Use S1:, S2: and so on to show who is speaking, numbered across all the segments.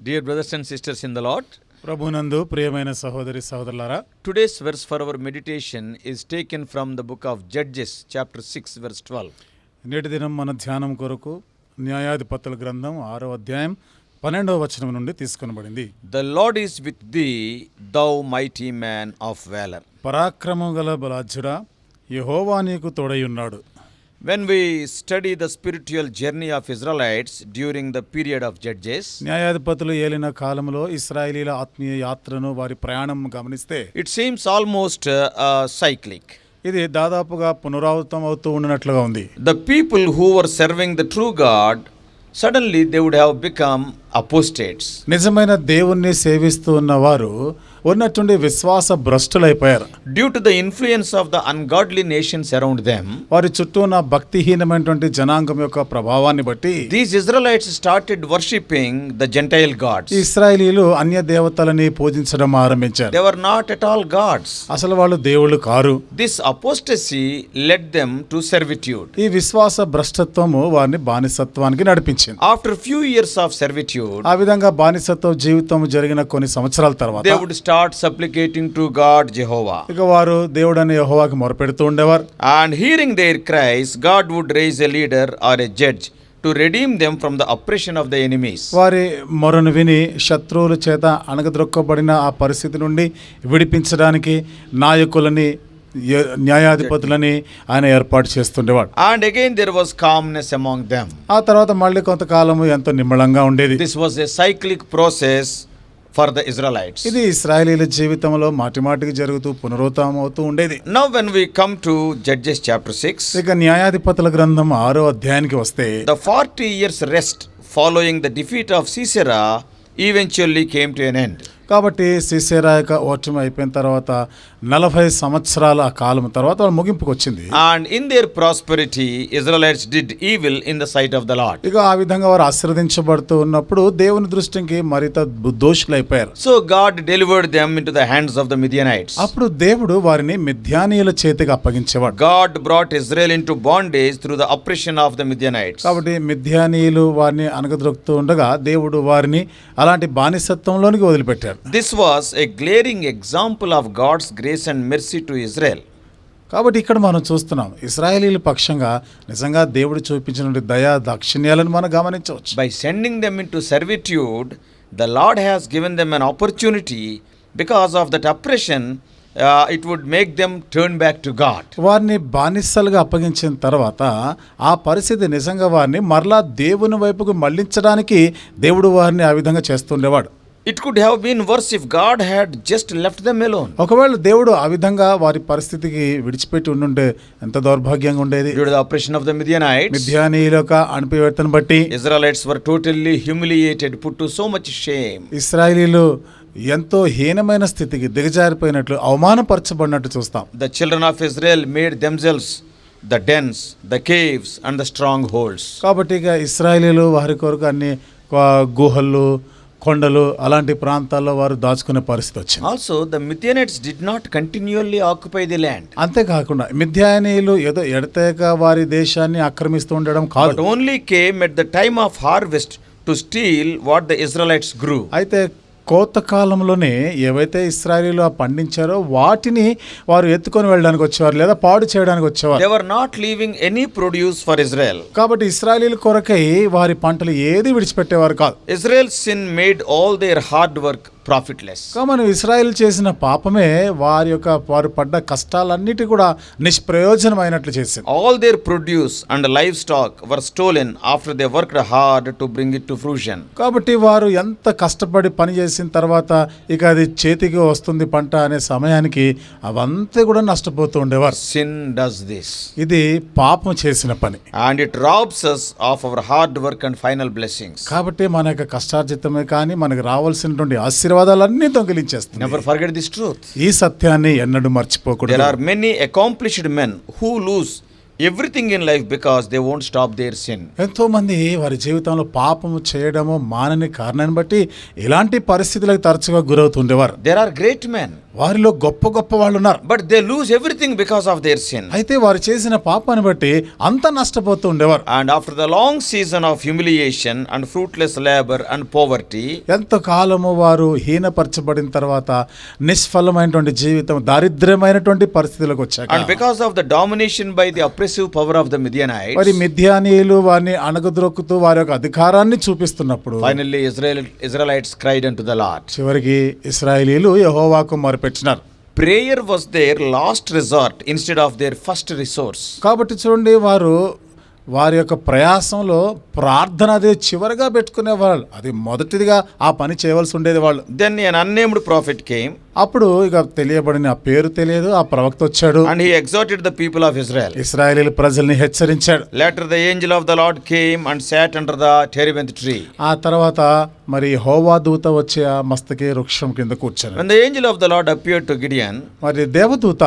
S1: Dear brothers and sisters in the Lord,
S2: ప్రభునందు ప్రియమైన సహోదరి సహోదరులారా,
S1: today's verse for our meditation is taken from the book of Judges, chapter 6, verse 12.
S2: నేటి దినం మన ధ్యానం కొరకు న్యాయాధిపతుల గ్రంథం 6వ అధ్యాయం 12వ వచనం నుండి తీసుకొనబడింది.
S1: The Lord is with thee, thou mighty man of valor.
S2: పరాక్రమం గల బలాఢ్యుడా, యెహోవా నీకు తోడైయున్నాడు.
S1: When we study the spiritual journey of Israelites during the period of Judges,
S2: న్యాయాధిపతులు ఏలిన కాలంలో ఇశ్రాయేలీల ఆత్మీయ యాత్రను, వారి ప్రయాణం గమనిస్తే
S1: it seems almost cyclic.
S2: ఇది దాదాపుగా పునరావృతం అవుతూ ఉన్నట్లుగా ఉంది.
S1: The people who were serving the true God, suddenly they would have become apostates.
S2: నిజమైన దేవుణ్ణి సేవిస్తూ ఉన్న వారు ఉన్నట్టుండి విశ్వాస భ్రష్టులైపోయారు.
S1: Due to the influence of the ungodly nations around them,
S2: వారి చుట్టూ ఉన్న భక్తిహీనమైనటువంటి జనాంగం యొక్క ప్రభావాన్ని బట్టి
S1: these Israelites started worshipping the Gentile gods.
S2: ఇశ్రాయేలీలు అన్య దేవతలని పూజించడం ఆరంభించారు.
S1: They were not at all gods.
S2: అసలు వాళ్ళు దేవుళ్ళు car.
S1: This apostasy led them to servitude.
S2: ఈ విశ్వాస భ్రష్టత్వము వారిని బానిసత్వానికి నడిపించింది.
S1: After few years of servitude,
S2: ఆ విధంగా బానిసత్వ జీవితం జరిగిన కొన్ని సంవత్సరాల తర్వాత
S1: they would start supplicating to God Jehovah.
S2: ఇక వారు దేవుడైన యెహోవాకి మొరపెడుతూ ఉండేవారు.
S1: And hearing their cries, God would raise a leader or a judge to redeem them from the oppression of the enemies.
S2: వారి మొరను విని శత్రువుల చేత అణగద్రొక్కబడిన ఆ పరిస్థితి నుండి విడిపించడానికి నాయకులని, న్యాయాధిపతులని ఆయన ఏర్పాటు చేస్తుండేవాడు.
S1: And again there was calmness among them.
S2: ఆ తర్వాత మళ్ళీ కొంతకాలము ఎంతో నిమ్మళంగా ఉండేది.
S1: This was a cyclic process for the Israelites.
S2: ఇది ఇశ్రాయేలీల జీవితంలో మాటిమాటికి జరుగుతూ పునరుత్థానం అవుతూ ఉండేది.
S1: Now when we come to Judges chapter 6,
S2: ఇక న్యాయాధిపతుల గ్రంథం 6వ అధ్యాయానికి వస్తే
S1: the 40 years rest following the defeat of Sisera eventually came to an end.
S2: కాబట్టి సీసెరా యొక్క ఓటమి అయిపోయిన తర్వాత 40 సంవత్సరాల కాలం తర్వాత వాళ్ళ ముగింపుకు వచ్చింది.
S1: And in their prosperity, Israelites did evil in the sight of the Lord.
S2: ఇక ఆ విధంగా వారు ఆశీర్వదించబడుతూ ఉన్నప్పుడు దేవుని దృష్టికి మరింత దోషులైపోయారు.
S1: So God delivered them into the hands of the Midianites.
S2: అప్పుడు దేవుడు వారిని మిద్యానీయుల చేతికి అప్పగించేవాడు.
S1: God brought Israel into bondage through the oppression of the Midianites.
S2: కాబట్టి మిద్యానీయులు వారిని అనగదొక్కుతూ ఉండగా దేవుడు వారిని అలాంటి బానిసత్వంలోనికి వదిలిపెట్టాడు.
S1: This was a glaring example of God's grace and mercy to Israel.
S2: కాబట్టి ఇక్కడ మనం చూస్తున్నాం ఇశ్రాయేలీల పక్షంగా నిజంగా దేవుడు చూపించిన దయా దాక్షిణ్యాలను మనం గమనించవచ్చు.
S1: By sending them into servitude, the Lord has given them an opportunity. Because of that oppression, it would make them turn back to God.
S2: వారిని బానిసలుగా అప్పగించిన తర్వాత ఆ పరిస్థితి నిజంగా వారిని మరలా దేవుని వైపుకు మళ్లించడానికి దేవుడు వారిని ఆ విధంగా చేస్తుండేవాడు.
S1: It could have been worse if God had just left them alone.
S2: ఒకవేళ దేవుడు ఆ విధంగా వారి పరిస్థితికి విడిచిపెట్టి ఉండుంటే ఎంత దౌర్భాగ్యంగా ఉండేది.
S1: Due to the oppression of the Midianites,
S2: మిద్యానీయుల యొక్క అణిపివేతను బట్టి
S1: Israelites were totally humiliated, put to so much shame.
S2: ఇశ్రాయేలీలు ఎంతో హీనమైన స్థితికి దిగజారిపోయినట్లు అవమానపరచబడినట్టు చూస్తాం.
S1: The children of Israel made themselves the dens, the caves and the strongholds.
S2: కాబట్టి ఇక ఇశ్రాయేలీలు వారి కొరకు అన్ని గుహలు, కొండలు అలాంటి ప్రాంతాల్లో వారు దాచుకునే పరిస్థితి వచ్చింది.
S1: Also the Midianites did not continually occupy the land.
S2: అంతేకాకుండా మిద్యానీయులు ఏదో ఎడతెగక వారి దేశాన్ని ఆక్రమిస్తూ ఉండడం కాదు.
S1: But only came at the time of harvest to steal what the Israelites grew.
S2: అయితే కోత కాలంలోనే ఏవైతే ఇశ్రాయేలీలు పండించారో వాటిని వారు ఎత్తుకొని వెళ్ళడానికి వచ్చేవారు లేదా పాడు చేయడానికి వచ్చేవారు.
S1: They were not leaving any produce for Israel.
S2: కాబట్టి ఇశ్రాయేలీల కొరకై వారి పంటలు ఏది విడిచిపెట్టేవారు కాదు.
S1: Israel's sin made all their hard work profitless.
S2: కాబట్టి ఇశ్రాయేలు చేసిన పాపమే వారు పడ్డ కష్టాలన్నిటి కూడా నిష్ప్రయోజనమైనట్లు చేసింది.
S1: All their produce and livestock were stolen after they worked hard to bring it to fruition.
S2: కాబట్టి వారు ఎంత కష్టపడి పని చేసిన తర్వాత ఇక అది చేతికి వస్తుంది పంట అనే సమయానికి అవంతా కూడా నష్టపోతూ ఉండేవారు.
S1: Sin does this.
S2: ఇది పాపం చేసిన పని.
S1: And it robs us of our hard work and final blessings.
S2: కాబట్టి మన యొక్క కష్టార్జితమే కానీ మనకు రావాల్సినటువంటి ఆశీర్వాదాలన్నీ దొంగిలించేస్తుంది.
S1: Never forget this truth.
S2: ఈ సత్యాన్ని ఎన్నడూ మర్చిపోకూడదు.
S1: There are many accomplished men who lose everything in life because they won't stop their sin.
S2: ఎంతో మంది వారి జీవితంలో పాపము చేయడము మానని కారణాన్ని బట్టి ఇలాంటి పరిస్థితులకు తరచుగా గురవుతుండేవారు.
S1: There are great men,
S2: వారిలో గొప్ప గొప్ప వాళ్ళు ఉన్నారు.
S1: but they lose everything because of their sin.
S2: అయితే వారు చేసిన పాపాన్ని బట్టి అంత నష్టపోతూ ఉండేవారు.
S1: And after the long season of humiliation and fruitless labor and poverty,
S2: ఎంత కాలము వారు హీనపరచబడిన తర్వాత నిష్ఫలమైనటువంటి జీవితం, దారిద్ర్యమైనటువంటి పరిస్థితులకు వచ్చాక,
S1: and because of the domination by the oppressive power of the Midianites,
S2: మరి మిద్యానీయులు వారిని అణగద్రొక్కుతూ వారి యొక్క అధికారాన్ని చూపిస్తున్నప్పుడు
S1: finally Israelites cried unto the Lord.
S2: చివరికి ఇశ్రాయేలీయులు యెహోవాకు మొరపెట్టినారు.
S1: Prayer was their last resort instead of their first resource.
S2: కాబట్టి చూడండి, వారి యొక్క ప్రయాసంలో ప్రార్థన అదే చివరిగా పెట్టుకునేవాళ్ళు. అది మొదటిదిగా ఆ పని చేయవలసి ఉండేది వాళ్ళు.
S1: Then an unnamed prophet came,
S2: అప్పుడు ఇక తెలియబడిన ఆ పేరు తెలియదు ఆ ప్రవక్త వచ్చాడు.
S1: and he exhorted the people of Israel.
S2: ఇశ్రాయేలీయుల ప్రజల్ని హెచ్చరించాడు.
S1: Later the angel of the Lord came and sat under the terebinth tree.
S2: ఆ తర్వాత మరి యెహోవా దూత వచ్చి ఆ మస్తకి వృక్షం కింద కూర్చున్నాడు.
S1: When the angel of the Lord appeared to Gideon,
S2: మరి దేవదూత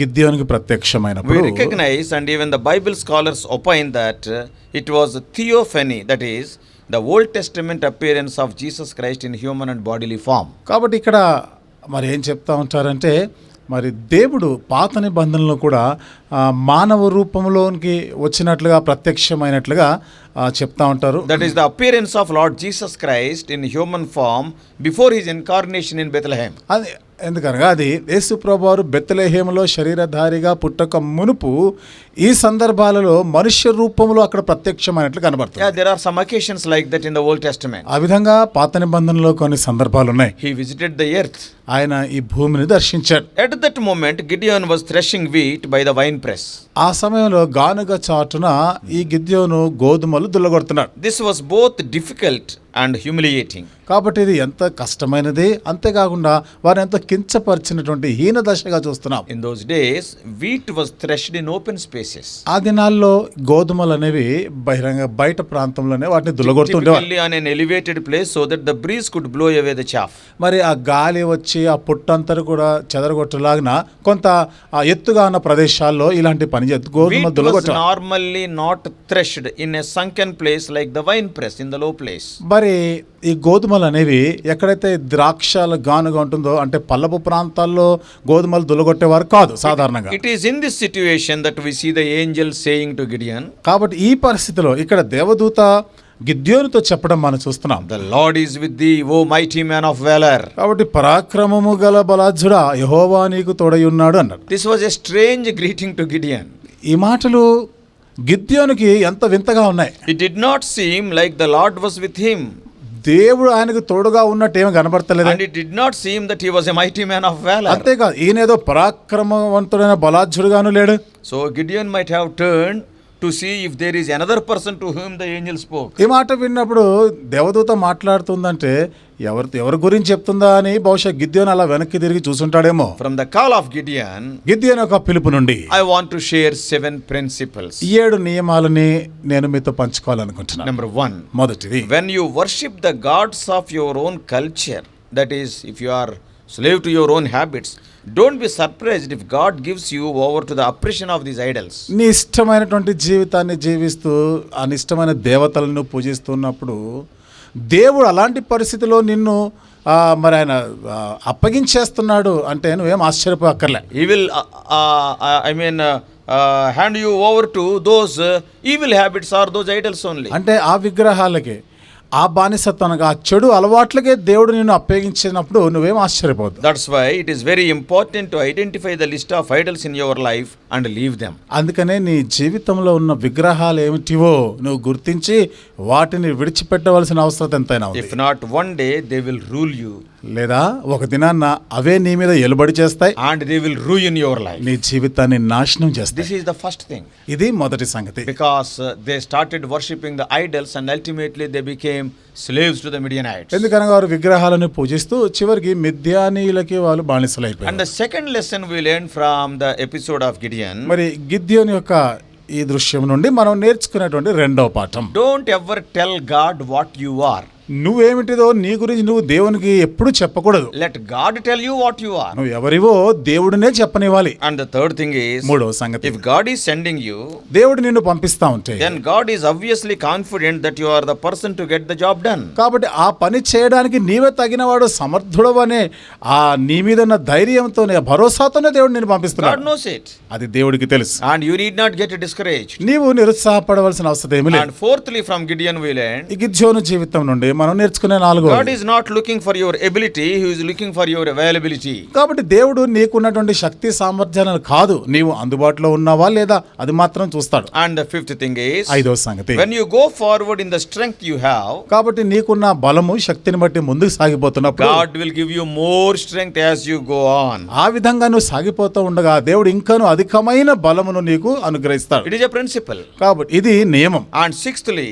S2: గిద్యోనికి
S1: we
S2: ప్రత్యక్షమైనప్పుడు
S1: recognize, and even the Bible scholars opine that it was a theophany, that is the Old Testament appearance of Jesus Christ in human and bodily form.
S2: కాబట్టి ఇక్కడ మరి ఏం చెప్తా ఉంటారంటే, మరి దేవుడు పాత నిబంధనలో కూడా మానవ రూపంలోనికి వచ్చినట్లుగా ప్రత్యక్షమైనట్లుగా చెప్తా ఉంటారు.
S1: That is the appearance of Lord Jesus Christ in human form before his incarnation in Bethlehem.
S2: అది ఎందుకనగా అది యేసు ప్రభువారు బెత్లెహేములో శరీరధారిగా పుట్టక మునుపు ఈ సందర్భాలలో మనుష్య రూపంలో అక్కడ ప్రత్యక్షమైనట్లు కనబడుతుంది.
S1: Yeah, there are some occasions like that in the Old Testament.
S2: ఆ విధంగా పాత నిబంధనలో కొన్ని సందర్భాలు ఉన్నాయి.
S1: He visited the earth.
S2: ఆయన ఈ భూమిని దర్శించాడు.
S1: At that moment Gideon was threshing wheat by the wine press.
S2: ఆ సమయంలో గానుగ చాటున ఈ గిద్యోను గోధుమలు దుల్లగొడుతున్నాడు.
S1: This was both difficult and humiliating.
S2: కాబట్టి ఇది ఎంత కష్టమైనది, అంతేకాకుండా వారు ఎంత కించపరిచినటువంటి హీన దశగా చూస్తున్నాం.
S1: In those days wheat was threshed in open spaces.
S2: ఆ దినాల్లో గోధుమలు అనేవి బయట ప్రాంతంలోనే వాటిని దుల్లగొడుతుండేవారు.
S1: Typically on an elevated place so that the breeze could blow away the chaff.
S2: మరి ఆ గాలి వచ్చి ఆ పుట్టంతా కూడా చెదరగొట్టలాగిన కొంత ఎత్తుగా ఉన్న ప్రదేశాల్లో ఇలాంటి పని గోధుమ దుల్లగొట్ట.
S1: Normally not threshed in a sunken place like the wine press in the low place.
S2: మరి ఈ గోధుమలు అనేవి ఎక్కడైతే ద్రాక్షల గానుగా ఉంటుందో అంటే పల్లపు ప్రాంతాల్లో గోధుమలు దుల్లగొట్టేవారు కాదు సాధారణంగా.
S1: It is in this situation that we see the angel saying to Gideon,
S2: కాబట్టి ఈ పరిస్థితిలో ఇక్కడ దేవదూత గిద్యోనుతో చెప్పడం మనం చూస్తున్నాం.
S1: the Lord is with thee, O mighty man of valor.
S2: కాబట్టి పరాక్రమము గల బలాఢ్యుడా యెహోవా నీకు తోడై ఉన్నాడు అన్నాడు.
S1: This was a strange greeting to Gideon.
S2: ఈ మాటలు గిద్యోనుకి ఎంత వింతగా ఉన్నాయి.
S1: It did not seem like the Lord was with him.
S2: దేవుడు ఆయనకు తోడుగా ఉన్నట్టు ఏమీ కనబడతలేదు.
S1: And it did not seem that he was a mighty man of valor.
S2: అంతేకాదు ఈయనేదో పరాక్రమవంతుడైన బలాఢ్యుడుగాను లేడు.
S1: So Gideon might have turned to see if there is another person to whom the angel spoke.
S2: ఈ మాట విన్నప్పుడు దేవదూత మాట్లాడుతుందంటే ఎవరి గురించి చెప్తుందా అని బహుశా గిద్యోను అలా వెనక్కి తిరిగి చూసుంటాడేమో.
S1: From the call of Gideon,
S2: గిద్యోను యొక్క పిలుపు నుండి
S1: I want to share 7 principles.
S2: 7 నియమాలని నేను మీతో పంచుకోవాలనుకుంటున్నాను.
S1: Number 1,
S2: మొదటిది,
S1: when you worship the gods of your own culture, that is, if you are slave to your own habits, don't be surprised if God gives you over to the oppression of these idols.
S2: నీ ఇష్టమైనటువంటి జీవితాన్ని జీవిస్తూ అనిష్టమైన దేవతలను పూజిస్తున్నప్పుడు దేవుడు అలాంటి పరిస్థితిలో నిన్ను మరి ఆయన అప్పగించేస్తున్నాడు అంటే నువ్వేం ఆశ్చర్యపోక్కర్లే.
S1: He will hand you over to those evil habits or those idols only.
S2: అంటే ఆ విగ్రహాలకి ఆ బానిసత్వానికి ఆ చెడు అలవాట్లకే దేవుడు నిన్ను అప్పగించినప్పుడు నువ్వేం ఆశ్చర్యపోవద్దు.
S1: That's why it is very important to identify the list of idols in your life and leave them.
S2: అందుకనే నీ జీవితంలో ఉన్న విగ్రహాలు ఏమిటివో నువ్వు గుర్తించి వాటిని విడిచిపెట్టవలసిన అవసరం ఎంతైనా ఉంది.
S1: If not, one day they will rule you.
S2: లేదా ఒక దినాన్న అవే నీ మీద ఎలుబడి చేస్తాయి
S1: And they will ruin your life.
S2: నీ జీవితాన్ని నాశనం చేస్తాయి.
S1: This is the first thing.
S2: ఇది మొదటి సంగతి.
S1: Because they started worshipping the idols and ultimately they became slaves to the Midianites.
S2: ఎందుకనగా వారు విగ్రహాలను పూజిస్తూ చివరికి మిద్యానీయులకి వాళ్ళు బానిసలైపోయారు.
S1: And the second lesson we learned from the episode of Gideon,
S2: మరి గిద్యోను యొక్క ఈ దృశ్యం నుండి మనం నేర్చుకునేటువంటి రెండవ పాఠం,
S1: don't ever tell God what you are.
S2: నువ్వేమిటిదో నీ గురించి నువ్వు దేవునికి ఎప్పుడు చెప్పకూడదు.
S1: Let God tell you what you are.
S2: నువ్వు ఎవరివో దేవుడినే చెప్పనివ్వాలి.
S1: And the third thing is,
S2: మూడో సంగతి,
S1: if God is sending you,
S2: దేవుడు నిన్ను పంపిస్తా ఉంటే
S1: then God is obviously confident that you are the person to get the job done.
S2: కాబట్టి ఆ పని చేయడానికి నీవే తగినవాడు, సమర్థుడవు అనే ఆ నీ మీద ఉన్న ధైర్యంతోనే, భరోసాతోనే దేవుడు నిన్ను
S1: God
S2: పంపిస్తున్నాడు.
S1: knows it.
S2: అది దేవుడికి తెలుసు.
S1: And you need not get discouraged.
S2: నీవు నిరుత్సాహపడవలసిన అవసరం ఏమీ లేదు.
S1: And fourthly, from Gideon we learn,
S2: ఈ గిద్యోను జీవితం నుండి మనం నేర్చుకునే నాలుగో,
S1: God is not looking for your ability, He is looking for your availability.
S2: కాబట్టి దేవుడు నీకున్నటువంటి శక్తి సామర్థ్యాలను కాదు, నీవు అందుబాటులో ఉన్నావా లేదా అది మాత్రం చూస్తాడు.
S1: And the fifth thing is,
S2: ఐదో సంగతి,
S1: when you go forward in the strength you have,
S2: కాబట్టి నీకున్న బలము శక్తిని బట్టి ముందుకు సాగిపోతున్నప్పుడు
S1: God will give you more strength as you go on.
S2: ఆ విధంగా నువ్వు సాగిపోతూ ఉండగా దేవుడు ఇంకాను అధికమైన బలమును నీకు అనుగ్రహిస్తాడు.
S1: It is a principle.
S2: కాబట్టి ఇది నియమం.
S1: And sixthly,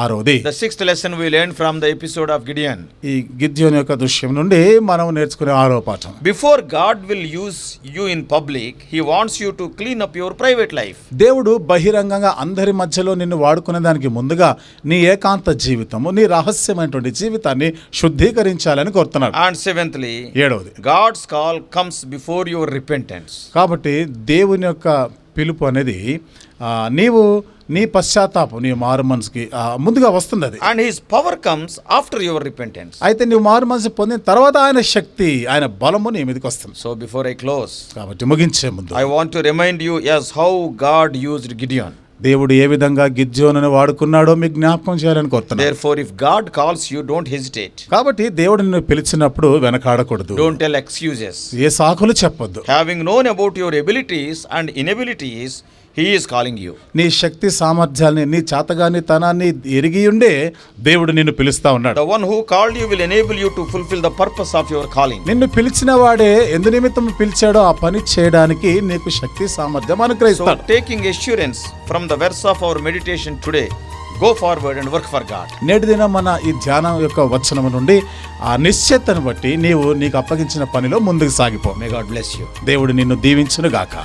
S2: ఆరోది,
S1: the sixth lesson we learned from the episode of Gideon.
S2: ఈ గిద్యోను యొక్క దృశ్యం నుండి మనం నేర్చుకునే ఆరో పాఠం,
S1: Before God will use you in public, He wants you to clean up your private life.
S2: దేవుడు బహిరంగంగా అందరి మధ్యలో నిన్ను వాడుకునే దానికి ముందుగా నీ ఏకాంత జీవితము, నీ రహస్యమైనటువంటి జీవితాన్ని శుద్ధీకరించాలని కోరుతున్నాడు.
S1: And seventhly,
S2: ఏడవది,
S1: God's call comes before your repentance.
S2: కాబట్టి దేవుని యొక్క పిలుపు అనేది నీవు నీ పశ్చాత్తాపం, నీ మారు మనసుకి ముందుగా వస్తుంది అది.
S1: And His power comes after your repentance.
S2: అయితే నువ్వు మారు మనసు పొందిన తర్వాత ఆయన శక్తి, ఆయన బలము నీ మీదకి వస్తుంది.
S1: So before I close,
S2: కాబట్టి ముగించే ముందు
S1: I want to remind you, yes, how God used Gideon.
S2: దేవుడు ఏ విధంగా గిద్యోనును వాడుకున్నాడో మీకు జ్ఞాపకం చేయాలని కోరుతున్నాను.
S1: Therefore, if God calls you, don't hesitate.
S2: కాబట్టి దేవుడు నిన్ను పిలిచినప్పుడు వెనకాడకూడదు.
S1: Don't tell excuses.
S2: ఏ సాకులు చెప్పొద్దు.
S1: Having known about your abilities and inabilities, He is calling you.
S2: నీ శక్తి సామర్థ్యాన్ని, నీ చాతగాని తనాన్ని ఎరిగి ఉండే దేవుడు నిన్ను పిలుస్తా ఉన్నాడు.
S1: The one who called you will enable you to fulfill the purpose of your calling.
S2: నిన్ను పిలిచిన వాడే ఎందు నిమిత్తం పిలిచాడో ఆ పని చేయడానికి నీకు శక్తి సామర్థ్యం
S1: So,
S2: అనుగ్రహిస్తాడు.
S1: taking assurance from the verse of our meditation today, go forward and work for God.
S2: నేటి దినం మన ఈ ధ్యానం యొక్క వచనము నుండి ఆ నిశ్చయతను బట్టి నీకు అప్పగించిన పనిలో ముందుకు సాగిపో.
S1: May God bless you.
S2: దేవుడు నిన్ను దీవించును గాక.